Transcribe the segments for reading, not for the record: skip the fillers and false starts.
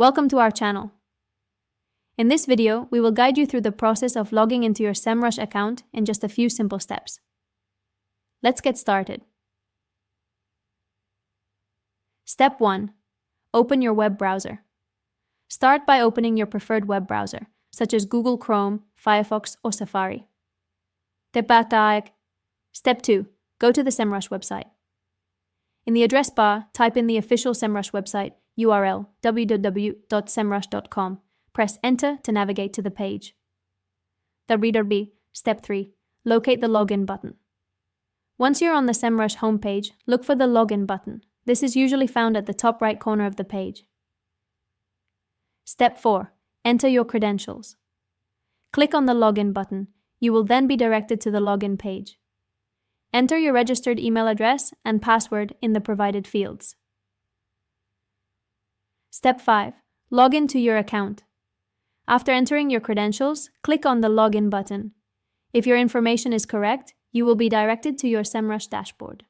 Welcome to our channel. In this video, we will guide you through the process of logging into your SEMrush account in just a few simple steps. Let's get started. Step 1. Open your web browser. Start by opening your preferred web browser, such as Google Chrome, Firefox, or Safari. Step 2. Go to the SEMrush website. In the address bar, type in the official SEMrush website URL www.semrush.com. Press Enter to navigate to the page. Step 3. Locate the Login button. Once you're on the SEMrush homepage, look for the Login button. This is usually found at the top right corner of the page. Step 4. Enter your credentials. Click on the Login button. You will then be directed to the login page. Enter your registered email address and password in the provided fields. Step 5. Log in to your account. After entering your credentials, click on the Login button. If your information is correct, you will be directed to your SEMrush dashboard.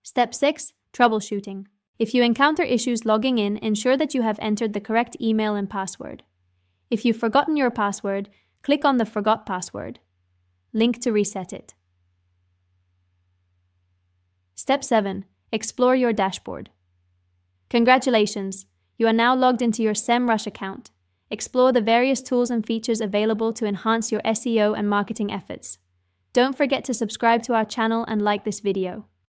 Step 6. Troubleshooting. If you encounter issues logging in, ensure that you have entered the correct email and password. If you've forgotten your password, click on the Forgot Password link to reset it. Step 7. Explore your dashboard. Congratulations! You are now logged into your SEMrush account. Explore the various tools and features available to enhance your SEO and marketing efforts. Don't forget to subscribe to our channel and like this video.